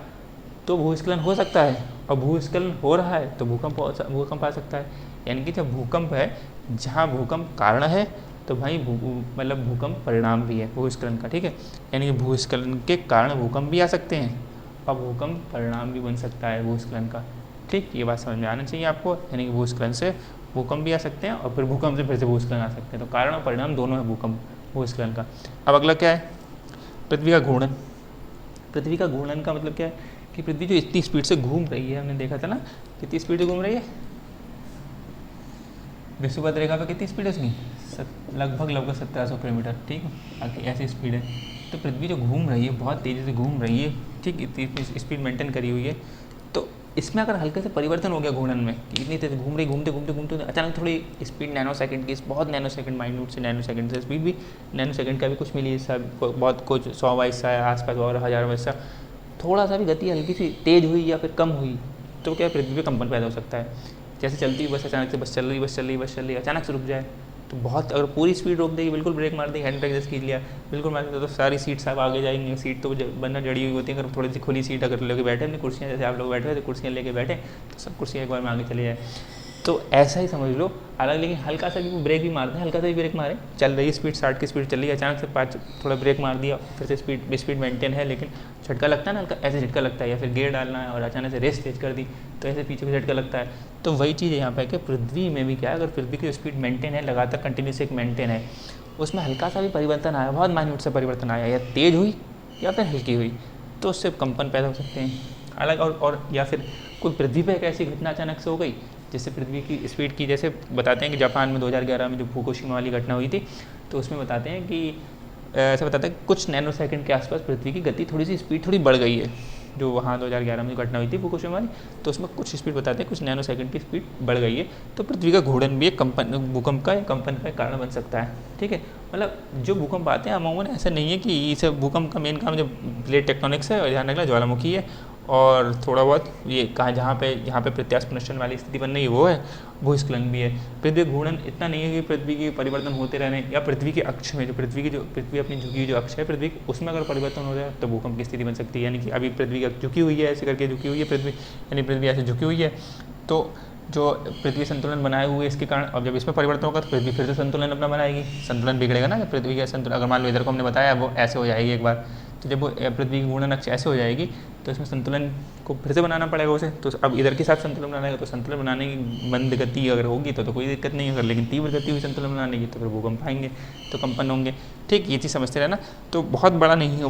तो भूस्खलन हो सकता है, और भूस्खलन हो रहा है तो भूकंप आ सकता है। यानी कि जब भूकंप है, जहाँ भूकंप कारण है तो भाई मतलब भूकंप परिणाम भी है भूस्खलन का। ठीक है, यानी कि भूस्खलन के कारण भूकंप भी आ सकते हैं और भूकंप परिणाम भी बन सकता है भूस्खलन का। ठीक, ये बात समझ में आना चाहिए आपको, यानी कि भूस्खलन से भूकंप भी आ सकते हैं और फिर भूकंप से फिर से भूस्खलन आ सकते हैं, तो कारण और परिणाम दोनों है भूस्खलन का। अब अगला क्या है, पृथ्वी का घूर्णन। पृथ्वी का घूर्णन का मतलब क्या है कि पृथ्वी जो इतनी स्पीड से घूम रही है, हमने देखा था ना कितनी स्पीड से घूम रही है, विषुवत रेखा पे कितनी स्पीड है उसकी, लगभग 1700 किलोमीटर, ठीक है, बाकी ऐसी स्पीड है। तो पृथ्वी जो घूम रही है बहुत तेज़ी से घूम रही है, ठीक, इतनी स्पीड मेंटेन करी हुई है। तो इसमें अगर हल्के से परिवर्तन हो गया घूर्णन में कि इतनी तेज घूम रही, घूमते घूमते घूमते अचानक थोड़ी स्पीड नैनो सेकंड की, बहुत नैनो सेकंड, माइन्यूट से नैनो सेकंड से स्पीड भी नैनो सेकंड का भी कुछ मिली, सब बहुत कुछ 100 हिस्सा आसपास और 1000 हिस्सा, थोड़ा सा भी गति हल्की सी तेज़ हुई या फिर कम हुई तो क्या पृथ्वी पे कंपन पैदा हो सकता है। जैसे चलती हुई बस अचानक से बस चल रही अचानक से रुक जाए तो बहुत, अगर पूरी स्पीड रोक देगी, बिल्कुल ब्रेक मार देगी, हैंड ब्रेक जैसे खींच लिया, बिल्कुल मार देगा तो सारी सीट सब आगे जाएंगी। सीट तो बनना जड़ी हुई होती है, अगर थोड़ी सी खुली सीट अगर लेके बैठे अपनी कुर्सियाँ, जैसे आप लोग बैठे हुए तो कुर्सियाँ लेके बैठे तो सब कुर्सियाँ एक बार में आगे चले जाए, तो ऐसा ही समझ लो। हालांकि लेकिन हल्का सा भी वो ब्रेक भी मारते हैं, हल्का सा भी ब्रेक मारे, चल रही स्पीड 60 की स्पीड चल रही है, अचानक से 5 थोड़ा ब्रेक मार दिया, फिर से स्पीड मेंटेन है, लेकिन झटका लगता है ना, हल्का ऐसे झटका लगता है, या फिर गियर डालना है और अचानक से रेस तेज कर दी तो ऐसे पीछे भी झटका लगता है। तो वही चीज़ यहाँ पे कि पृथ्वी में भी क्या है, अगर पृथ्वी की स्पीड मेंटेन है, लगातार कंटिन्यूस एक मेंटेन है, उसमें हल्का सा भी परिवर्तन आया, बहुत माइन्यूट से परिवर्तन आया, या तेज़ हुई या फिर हल्की हुई, तो उससे कंपन पैदा हो सकते हैं। हालांकि और या फिर कोई पृथ्वी पर एक ऐसी घटना अचानक से हो गई जिससे पृथ्वी की स्पीड की, जैसे बताते हैं कि जापान में 2011 में जो फुकुशिमा वाली घटना हुई थी, तो उसमें बताते हैं कि ऐसा बताते हैं कुछ नैनो सेकंड के आसपास पृथ्वी की गति थोड़ी सी स्पीड थोड़ी बढ़ गई है, जो वहाँ 2011 में जो घटना हुई थी फुकुशिमा वाली, तो उसमें कुछ स्पीड बताते हैं कुछ नैनो सेकंड की स्पीड बढ़ गई है, तो पृथ्वी का घूर्णन भी एक भूकंप का या कंपन का कारण बन सकता है। ठीक है, मतलब जो भूकंप आते हैं अमूमन ऐसा नहीं है कि इसे भूकंप का मेन काम जो प्लेट टेक्टोनिक्स है और ध्यान रखना ज्वालामुखी है, और थोड़ा बहुत ये कहाँ जहाँ पे प्रत्यास्थ पुनर्चन वाली स्थिति बन रही है वो है, भूस्खलन भी है। पृथ्वी घूर्णन इतना नहीं है कि पृथ्वी के परिवर्तन होते रहने, या पृथ्वी के अक्ष में जो पृथ्वी अपनी झुकी हुई जो अक्ष है पृथ्वी, उसमें अगर परिवर्तन हो जाए तो भूकंप की स्थिति बन सकती है। यानी कि अभी पृथ्वी झुकी हुई है, ऐसे करके झुकी हुई है पृथ्वी, यानी पृथ्वी ऐसे झुकी हुई है, तो जो पृथ्वी संतुलन बनाए हुए इसके कारण, अब जब इसमें परिवर्तन होगा तो पृथ्वी फिर से संतुलन अपना बनाएगी, संतुलन बिगड़ेगा ना, पृथ्वी का संतुलन, अगर मान लो इधर को हमने बताया वो ऐसे हो जाएगी एक बार, तो जब वो पृथ्वी की घूर्णन अक्ष ऐसे हो जाएगी तो इसमें संतुलन को फिर से बनाना पड़ेगा उसे, तो अब इधर के साथ संतुलन बनाएगा, तो संतुलन बनाने की मंद गति अगर होगी तो कोई दिक्कत नहीं है, लेकिन तीव्र गति हुई संतुलन बनाने की तो फिर भूकंप आएंगे, तो कंपन होंगे। ठीक, ये चीज़ समझते रहना। तो बहुत बड़ा नहीं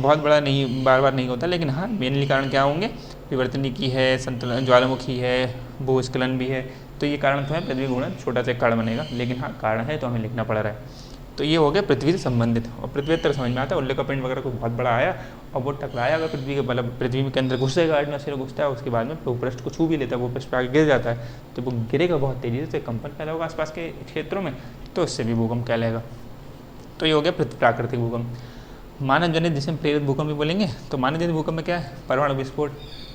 बार बार नहीं होता, लेकिन हाँ मेनली कारण क्या होंगे, विवर्तनिकी है, संतुलन, ज्वालामुखी है, भूस्खलन भी है, तो ये कारण तो है, पृथ्वी घूर्णन छोटा सा कारण बनेगा, लेकिन हाँ कारण है तो हमें लिखना पड़ रहा है। तो ये हो गया पृथ्वी से संबंधित, और पृथ्वी तरह समझ में आता है, उल्ले का पिंड वगैरह को बहुत बड़ा आया और वो टकराया, अगर पृथ्वी के मतलब पृथ्वी के अंदर घुसेगा, एटमॉस्फेयर घुसता है, उसके बाद में भूपृष्ठ को छू भी लेता है, भूपृष्ठ पर आगे गिर जाता है, तो वो गिरेगा बहुत तेज़ी से, कंपन पैदा होगा आसपास के क्षेत्रों में, तो इससे भी भूकंप कहलाएगा। तो ये हो गया प्राकृतिक भूकंप। मानव जनित जिसे हम प्रेरित भूकंप भी बोलेंगे, तो मानव जनित भूकंप में क्या है, परमाणु विस्फोट।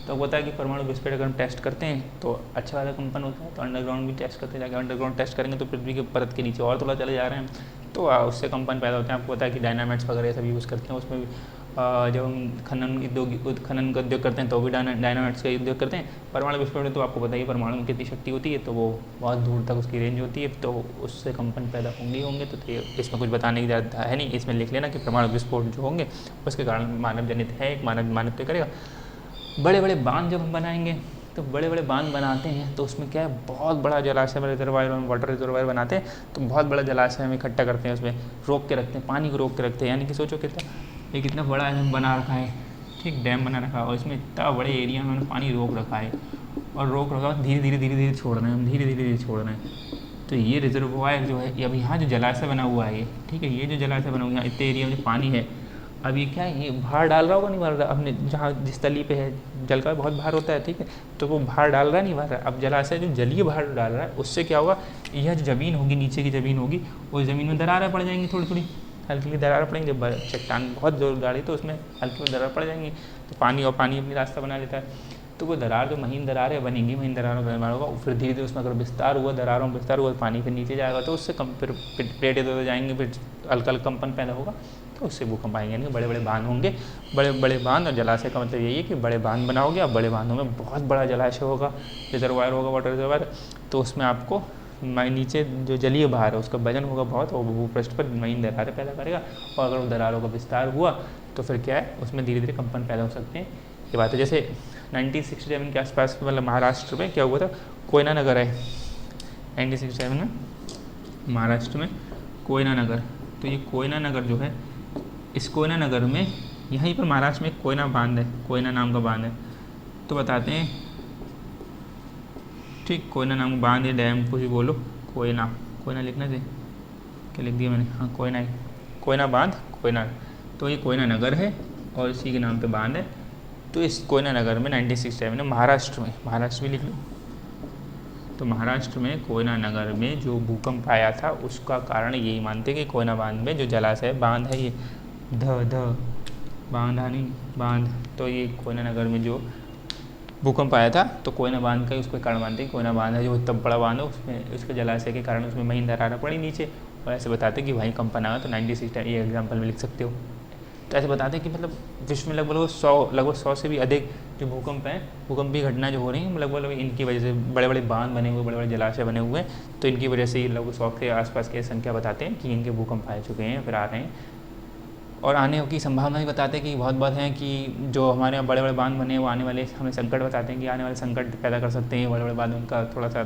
तो होता है कि परमाणु विस्फोट अगर हम टेस्ट करते हैं तो अच्छा वाला कंपन होता है, तो अंडरग्राउंड भी टेस्ट करते जाकर अंडरग्राउंड टेस्ट करेंगे तो पृथ्वी के परत के नीचे और थोड़ा चले जा रहे हैं, तो उससे कंपन पैदा होते हैं। आपको पता है कि डायनामाइट्स वगैरह सब यूज़ करते हैं, उसमें भी जब हम खनन का उद्योग करते हैं तो भी डायनामाइट्स का उद्योग करते हैं। परमाणु विस्फोट में तो आपको पता ही परमाणु में कितनी शक्ति होती है, तो वो बहुत दूर तक उसकी रेंज होती है, तो उससे कंपन पैदा होंगे। तो इसमें कुछ बताने की ज़रूरत है नहीं, इसमें लिख लेना कि परमाणु विस्फोट जो होंगे उसके कारण मानव जनित है, एक मानव तो करेगा। बड़े बड़े बांध जब हम बनाएंगे तो बड़े बड़े बांध बनाते हैं तो उसमें क्या है, बहुत बड़ा जलाशय में रिजर्वायर, वाटर रिजर्वायर बनाते हैं, तो बहुत बड़ा जलाशय हम इकट्ठा करते हैं, उसमें रोक के रखते हैं, पानी को रोक के रखते हैं। यानी कि सोचो कितना बड़ा है बना रखा है, ठीक, डैम बना रखा है, और इसमें इतना बड़े एरिया में हमने पानी रोक रखा है, और रोक रखा है धीरे धीरे छोड़ रहे हैं हम, धीरे धीरे छोड़ रहे हैं। तो ये रिजर्वायर जो है, अब यहाँ जो जलाशय बना हुआ है ये, ठीक है, ये जो जलाशय बना हुआ है इतने एरिया में जो पानी है, अब ये क्या है, ये भार डाल रहा होगा नहीं, मार रहा, अपने जहाँ जिस तली पे है जल का बहुत भार होता है, ठीक है, तो वो भार डाल रहा है नहीं, मार रहा है। अब जलाशय जो जलीय भार डाल रहा है उससे क्या होगा, यह जो ज़मीन होगी, नीचे की ज़मीन होगी, उस ज़मीन में दरारें पड़ जाएंगी, थोड़ी हल्की दरार पड़ेंगी। जब चट्टान बहुत जोर डाली तो उसमें हल्की दरार पड़ जाएंगी, तो पानी अपनी रास्ता बना लेता है, तो वो दरार जो महीन दरारें बनेंगी, महीन दरारों का निर्माण होगा, फिर धीरे धीरे उसमें अगर विस्तार हुआ, दरारों में विस्तार हुआ, पानी फिर नीचे जाएगा, तो उससे कम फिर प्लेटें इधर जाएंगे, फिर हल्का कंपन पैदा होगा, तो उससे भूकंप आएंगे। यानी बड़े बड़े बांध होंगे, बड़े बड़े बांध, और जलाशय का मतलब यही है कि बड़े बांध बनाओगे, अब बड़े बांधों में बहुत बड़ा जलाशय होगा, रिजर्वायर होगा, वाटर रिजर्वायर, तो उसमें आपको नीचे जो जलीय भार है उसका वजन होगा बहुत, और भूपृष्ठ पर महीन दरारें पैदा करेगा, और अगर उन दरारों का विस्तार हुआ तो फिर क्या है, उसमें धीरे धीरे कंपन पैदा हो सकते हैं। ये बात है। जैसे 1967 के आसपास मतलब महाराष्ट्र में क्या हुआ था, कोयना नगर है 1967 में महाराष्ट्र में कोयना नगर, तो ये कोयना नगर जो है, इस कोयना नगर में यहीं पर महाराष्ट्र में कोयना बांध है, कोयना नाम का बांध है, तो बताते हैं, ठीक, कोयना नाम बांध या डैम कुछ भी बोलो, कोयना, कोयना लिखना चाहिए, क्या लिख दिया मैंने, हाँ कोयना, कोयना बांध, कोयना, तो ये कोयना नगर है और इसी के नाम पे बांध है। तो इस कोयना नगर में 1967 में महाराष्ट्र में, महाराष्ट्र भी लिख लो, तो महाराष्ट्र में कोयना नगर में जो भूकंप आया था उसका कारण यही मानते हैं कि कोयना बांध में जो जलाशय बांध है, ये बांधा नहीं, बांध, तो ये कोयना नगर में जो भूकंप आया था तो कोयना बांध का उसको कारण मानते हैं। कोयना बांध है जो इतना बड़ा बांध है, उसमें उसके जलाशय के कारण उसमें महीन दरार पड़ी नीचे, और ऐसे बताते हैं कि वहीं कंपन आया। तो 96 ये एग्जाम्पल में लिख सकते हो। तो ऐसे बताते हैं कि मतलब विश्व में लगभग 100 से भी अधिक जो भूकंप हैं, भूकंपीय घटना जो हो रही हैं, लगभग इनकी वजह से बड़े बड़े बांध बने हुए, बड़े बड़े जलाशय बने हुए हैं, तो इनकी वजह से ये लगभग 100 के आसपास की संख्या बताते हैं कि इनके भूकंप आ चुके हैं, फिर आ रहे हैं, और आने की संभावना भी बताते हैं कि बहुत है कि जो हमारे यहाँ बड़े बड़े बांध बने हैं वो आने वाले हमें संकट बताते हैं कि आने वाले संकट पैदा कर सकते हैं बड़े बड़े बांध, उनका थोड़ा सा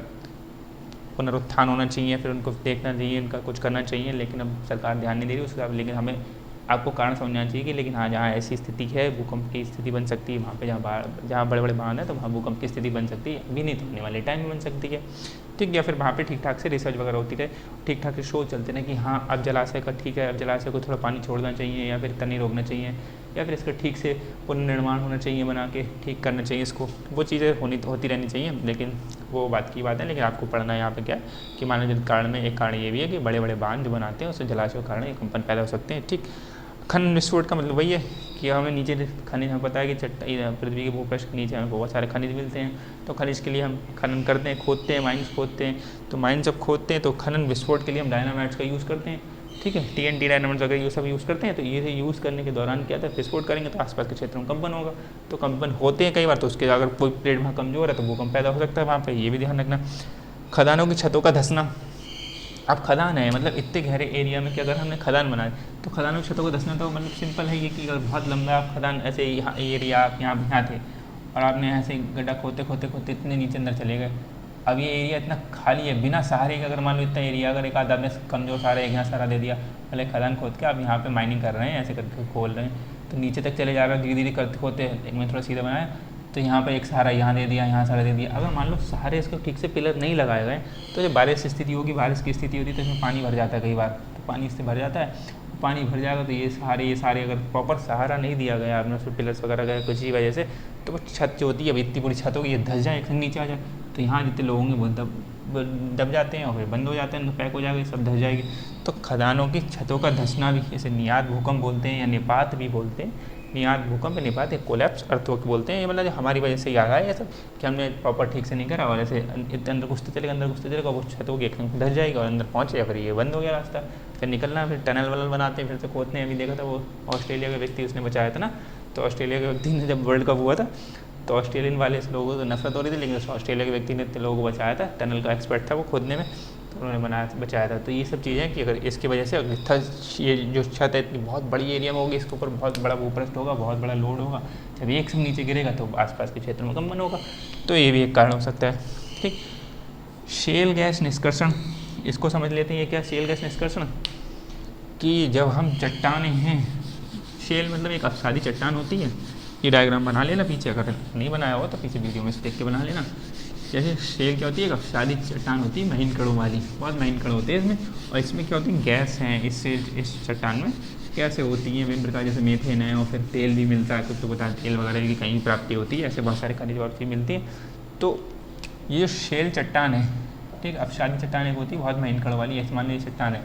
पुनरुत्थान होना चाहिए, फिर उनको देखना चाहिए, इनका कुछ करना चाहिए, लेकिन अब सरकार ध्यान नहीं दे रही उसका। लेकिन हमें आपको कारण समझना चाहिए कि लेकिन हाँ, जहाँ ऐसी स्थिति है, भूकंप की स्थिति बन सकती है वहाँ पे, जहाँ बड़े बड़े बांध है तो वहाँ भूकंप की स्थिति बन सकती है, अभी नहीं तो आने वाले टाइम में बन सकती है, ठीक। या फिर वहाँ पे ठीक ठाक से रिसर्च वगैरह होती रहे, ठीक ठाक से शोध चलते रहे कि हाँ अब जलाशय का ठीक है, अब जलाशय को थोड़ा पानी छोड़ना चाहिए, या फिर इतना नहीं रोकना चाहिए, या फिर इसका ठीक से पुनर्निर्माण होना चाहिए, बना के ठीक करना चाहिए इसको, वो चीज़ें होती रहनी चाहिए। लेकिन वो बात की बात है, लेकिन आपको पढ़ना है यहाँ पे क्या है कि मानव कारण में एक कारण ये भी है कि बड़े बड़े बांध जो बनाते हैं उससे जलाशय के कारण ये कंपन पैदा हो सकते हैं, ठीक। खनन विस्फोट का मतलब वही है कि हमें नीचे खनिज, हमें पता है कि पृथ्वी के भूपृष्ठ के नीचे हमें बहुत सारे खनिज मिलते हैं, तो खनिज के लिए हम खनन करते हैं, खोदते हैं, माइंस खोदते हैं, तो माइंस जब खोदते हैं तो खनन विस्फोट के लिए हम डायनामाइट्स का यूज़ करते हैं, ठीक है, TNT डायनामाइट्स वगैरह ये सब यूज़ करते हैं। तो ये यूज़ करने के दौरान क्या था, विस्फोट करेंगे तो आसपास के क्षेत्र में कंपन होगा, तो कंपन होते हैं कई बार, तो उसके अगर कोई प्लेट वहाँ कमजोर है तो भूकंप पैदा हो सकता है वहाँ पर, ये भी ध्यान रखना। खदानों की छतों का धंसना, अब खदान है मतलब इतने गहरे एरिया में कि अगर हमने खदान बनाए तो खदानों की छतों को धंसना, तो मतलब सिंपल है ये कि अगर बहुत लंबा आप खदान ऐसे यहाँ एरिया आप यहाँ थे और आपने ऐसे गड्ढा खोदते खोदते खोदते इतने नीचे अंदर चले गए, अब ये एरिया इतना खाली है बिना सहारे का, अगर मान लो इतना एरिया अगर एक आध आपने कमजोर सहारा एक यहाँ सहारा दे दिया, पहले खदान खोद के आप यहाँ पे माइनिंग कर रहे हैं, ऐसे करके खोल रहे हैं, तो नीचे तक चले जा रहा है धीरे धीरे करते खोदते, एक में थोड़ा सीधा बनाया तो यहाँ पे एक सहारा यहाँ दे दिया, यहाँ सहारा दे दिया। अगर मान लो सहारे इसको ठीक से पिलर नहीं लगाए गए तो जब बारिश की स्थिति होगी, बारिश की स्थिति होती है तो इसमें पानी भर जाता है कई बार, तो पानी इससे भर जाता है, पानी भर जाएगा तो ये सारे अगर प्रॉपर सहारा नहीं दिया गया आपने उसमें पिलर्स वगैरह गए कुछ ही वजह से, तो वो छत जो होती है अब इतनी पूरी छत होगी ये धस जाए, एक नीचे आ जाए, तो यहाँ जितने लोग होंगे वो दब जाते हैं और फिर बंद हो जाते हैं, तो पैक हो जाएगा, सब धस जाएगी। तो खदानों की छतों का धंसना भी इसे नियात भूकंप बोलते हैं या निपात भी बोलते हैं। नियात भूकंप, निपात एक कोलैप्स अर्थक्वेक बोलते हैं। ये मतलब हमारी वजह से याद आया ये सब कि हमने प्रॉपर ठीक से नहीं करा और ऐसे अंदर घुसते चलेगा वो छत होगी एकदम धस जाएगा और अंदर पहुँचे, फिर ये बंद हो गया रास्ता, फिर निकलना, फिर टनल वनल बनाते हैं, फिर से खोदते हैं। अभी देखा था वो ऑस्ट्रेलिया का व्यक्ति उसने बचाया था ना, तो ऑस्ट्रेलिया के व्यक्ति ने जब वर्ल्ड कप हुआ था तो ऑस्ट्रेलियन वाले लोगों को तो नफरत हो रही थी, लेकिन उस ऑस्ट्रेलिया के व्यक्ति ने इतने लोगों को बचाया था, टनल का एक्सपर्ट था वो खोदने में, तो उन्होंने बचाया था। तो ये सब चीज़ें कि अगर इसकी वजह से ये जो छत है इतनी बहुत बड़ी एरिया में होगी, इसके ऊपर बहुत बड़ा भूपृष्ठ होगा, बहुत बड़ा लोड होगा, जब एक से नीचे गिरेगा तो आसपास के क्षेत्र में कंपन होगा, तो ये भी एक कारण हो सकता है, ठीक। शेल गैस निष्कर्षण, इसको समझ लेते हैं। ये क्या शेल गैस निष्कर्षण, कि जब हम चट्टानें हैं, शेल मतलब एक अवसादी चट्टान होती है, ये डायग्राम बना लेना पीछे, अगर नहीं बनाया हो तो पीछे वीडियो में से देख के बना लेना। जैसे शेल क्या होती है, एक अवसादी चट्टान होती है महीन कणों वाली, बहुत महीन कण होते हैं इसमें, और इसमें क्या होती है गैस हैं, इससे इस चट्टान में कैसे होती हैं विभिन्न प्रकार, जैसे मीथेन है और फिर तेल भी मिलता है, कुछ तो पता है तेल वगैरह की कहीं प्राप्ति होती है, ऐसे बहुत सारे खनिज और चीज़ मिलती है। तो ये जो शेल चट्टान है, ठीक, अवसादी चट्टान एक होती है बहुत महीन कणों वाली, ऐसे मान लीजिए चट्टान है,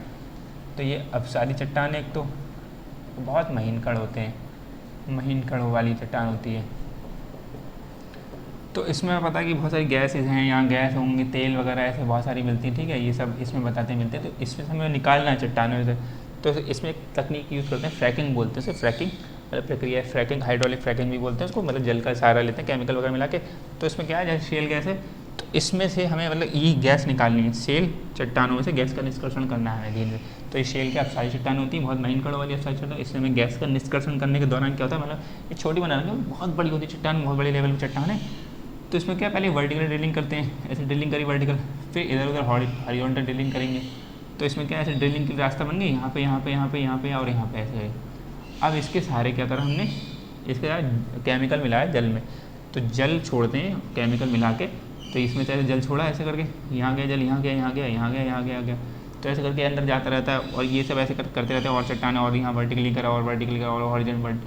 तो ये अवसादी चट्टान एक तो बहुत महीन कण होते हैं, महीन कणों वाली चट्टान होती है। तो इसमें पता है कि बहुत सारी गैसेज हैं, यहाँ गैस होंगी, तेल वगैरह ऐसे बहुत सारी मिलती है, ठीक है, ये सब इसमें बताते मिलते हैं। तो इसमें हमें निकालना है चट्टानों से, तो इसमें एक तकनीक यूज़ करते हैं, फ्रैकिंग बोलते हैं, फ्रैकिंग मतलब प्रक्रिया है, फ्रैकिंग, हाइड्रोलिक फ्रैकिंग भी बोलते हैं उसको, मतलब जल का सहारा लेते हैं केमिकल वगैरह मिला के। तो इसमें क्या है, जैसे शेल गैस है तो इसमें से हमें मतलब ये गैस निकालनी है, शेल चट्टानों में से गैस का निष्कर्षण करना है धीरे। तो ये शेल की अवसादी चट्टान होती है, बहुत महीन कणों वाली अवसादी चट्टान, इसमें हमें गैस का निष्कर्षण करने के दौरान क्या होता है, मतलब ये छोटी बनाना है, बहुत बड़ी होती है चट्टान, बहुत बड़े लेवल की चट्टान है। तो इसमें क्या, पहले वर्टिकल ड्रिलिंग करते हैं, ऐसे ड्रिलिंग करी वर्टिकल, फिर इधर उधर हॉरिजॉन्टल ड्रिलिंग करेंगे। तो इसमें क्या, ऐसे ड्रिलिंग की रास्ता बन गई, यहाँ पे यहाँ पे यहाँ पे यहाँ पे और यहाँ पे ऐसे है। अब इसके सहारे क्या करा हमने, इसके साथ केमिकल मिलाया जल में, तो जल छोड़ते हैं केमिकल मिला के, तो इसमें से जल छोड़ा ऐसे करके, यहाँ गया जल, यहाँ गया, यहाँ गया, यहाँ गया, यहाँ गया, यहाँ गया, तो ऐसे करके अंदर जाता रहता है। और ये सब ऐसे करते रहते हैं। और चट्टान और यहाँ वर्टिकली करा और वर्टिकली करा और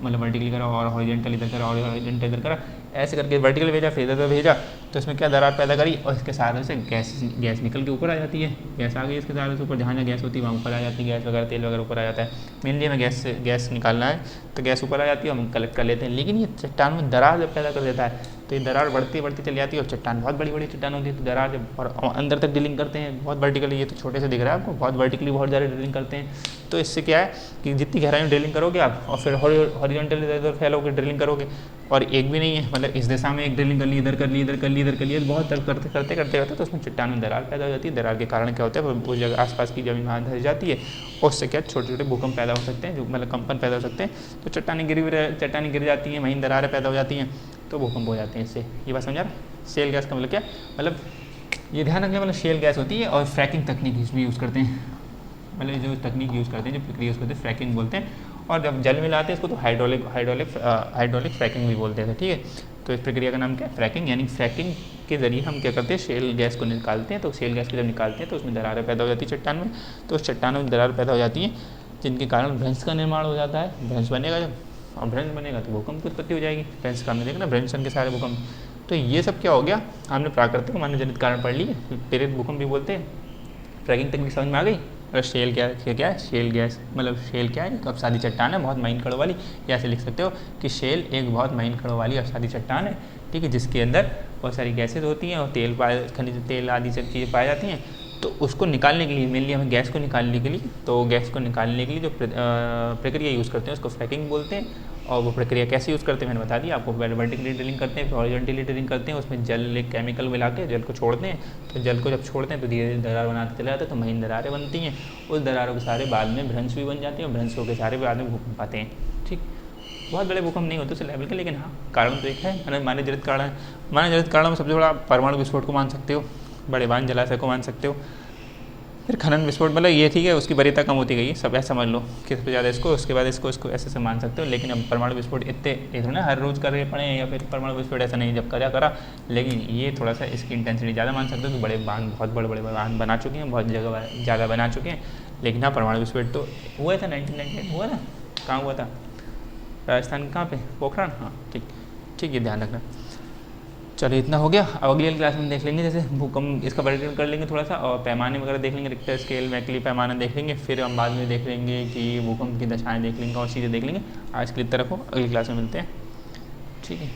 मतलब वर्टिकली करा और हॉरिजॉन्टल इधर करा और हॉरिजॉन्टल इधर करा, ऐसे करके वर्टिकल भेजा फिर इधर भेजा, तो इसमें क्या दरार पैदा करी और इसके सहारे से गैस निकल के ऊपर आ जाती है। गैस आ गई इसके सहारे से ऊपर, जहाँ जहाँ गैस होती है वहाँ ऊपर आ जाती है, गैस वगैरह तेल वगैरह ऊपर आ जाता है। मेनली हमें गैस निकालना है तो गैस ऊपर आ जाती है, हम कलेक्ट कर लेते हैं। लेकिन ये चट्टान में दरार जब पैदा कर देता है तो ये दरार बढ़ती बढ़ती चली जाती है और चट्टान बहुत बड़ी बड़ी चट्टान होती है। तो दरार जब और अंदर तक ड्रिलिंग करते हैं बहुत वर्टिकली, ये तो छोटे से दिख रहा है आपको, बहुत वर्टिकली बहुत ज़्यादा ड्रिलिंग करते हैं। तो इससे क्या है कि जितनी गहराई में ड्रिलिंग करोगे आप और फिर हॉरिजॉन्टल इधर फैलोगे ड्रिलिंग करोगे, और एक भी नहीं है मतलब इस दिशा में एक ड्रिलिंग कर ली, इधर कर ली, इधर कर ली, इधर कर ली, बहुत करते करते करते रहते तो उसमें चट्टान में दरार पैदा हो जाती है। दरार के कारण क्या होता है, उस जगह आसपास की जमीन वहाँ धस जाती है और उससे क्या छोटे छोटे भूकंप पैदा हो सकते हैं, जो मतलब कंपन पैदा हो सकते हैं। तो चट्टानें गिर जाती हैं, वहीं दरारें पैदा हो जाती हैं, तो भूकंप हो जाते हैं इससे। ये बात समझा रहे। शेल गैस का मतलब क्या, मतलब ये ध्यान रखिए, मतलब शेल गैस होती है और फ्रैकिंग तकनीक इसमें यूज़ करते हैं, मतलब जो तकनीक यूज़ करते हैं, जो प्रक्रिया यूज़ करते हैं फ्रैकिंग बोलते हैं। और जब जल मिलाते हैं इसको तो हाइड्रोलिक फ्रैकिंग भी बोलते हैं, ठीक है। तो इस प्रक्रिया का नाम क्या है, फ्रैकिंग। यानी फ्रैकिंग के ज़रिए हम क्या करते हैं, शेल गैस को निकालते हैं। तो शेल गैस को जब निकालते हैं तो उसमें दरारें पैदा हो जाती है चट्टान में, तो उस चट्टानों में दरार पैदा हो जाती है जिनके कारण भ्रंश का निर्माण हो जाता है। भ्रंश बनेगा जब, और भ्रंश बनेगा तो भूकंप की उत्पत्ति हो जाएगी। भ्रंश का हमने देखा ना, भ्रंशन के सारे भूकंप। तो ये सब क्या हो गया, हमने प्राकृतिक मानव जनित कारण पढ़ लिए, प्रेरित भूकंप भी बोलते हैं। फ्रैकिंग तकनीक समझ में आ गई। और शेल क्या है, शेल गैस मतलब शेल क्या है, अवसादी चट्टान है बहुत महीन खड़ों वाली, या ऐसे लिख सकते हो कि शेल एक बहुत महीन खड़ों वाली अवसादी चट्टान है, ठीक है, जिसके अंदर बहुत सारी गैसेज होती हैं और खनिज तेल आदि सब चीज़ें पाई जाती हैं। तो उसको निकालने के लिए, मेनली हमें गैस को निकालने के लिए, तो गैस को निकालने के लिए जो प्रक्रिया यूज़ करते हैं उसको फ्रैकिंग बोलते हैं। और वो प्रक्रिया कैसे यूज़ करते हैं मैंने बता दिया आपको। वर्टिकली ड्रिलिंग करते हैं, फिर हॉरिजॉन्टली ड्रिलिंग करते हैं, उसमें जल एक केमिकल मिला के जल को छोड़ते हैं। तो जल को जब छोड़ते हैं तो धीरे धीरे दरार बनाते चले जाते हैं, तो महीन दरारें बनती हैं। उस दरारों के सारे बाद में भ्रंश भी बन जाते हैं और भ्रंशों के सारे बाद में भूकंप आते हैं, ठीक। बहुत बड़े भूकंप नहीं होते उस लेवल के, लेकिन हाँ कारण तो एक है, मानव जनित कारण है। मानव जनित कारणों में सबसे बड़ा परमाणु विस्फोट को मान सकते हो, बड़े बांध जलाशय को मान सकते हो, फिर खनन विस्फोट, मतलब ये ठीक है उसकी वरीयता कम होती गई है, सब ऐसा समझ लो कि सबसे ज़्यादा इसको, उसके बाद इसको ऐसे से मान सकते हो। लेकिन अब परमाणु विस्फोट इतने ना हर रोज़ कर रहे पड़े या फिर परमाणु विस्फोट ऐसा नहीं जब करा, लेकिन ये थोड़ा सा इसकी इंटेंसिटी ज़्यादा मान सकते हो कि बड़े बांध, बहुत बड़े बांध बना चुके हैं, बहुत जगह ज़्यादा बना चुके हैं। लेकिन हाँ परमाणु विस्फोट तो हुआ था 1998 हुआ था, कहाँ हुआ था, राजस्थान कहाँ पे, पोखरण, हाँ ठीक है, ध्यान रखना। चलिए इतना हो गया। अब अगली क्लास में देख लेंगे जैसे भूकंप, इसका वर्णन कर लेंगे थोड़ा सा, और पैमाने वगैरह देख लेंगे, रिक्टर स्केल मैकली पैमाना देख लेंगे। फिर हम बाद में देख लेंगे कि भूकंप की दशाएँ देख लेंगे और चीज़ें देख लेंगे। आज के लिए इतना रखो, अगली क्लास में मिलते हैं, ठीक है।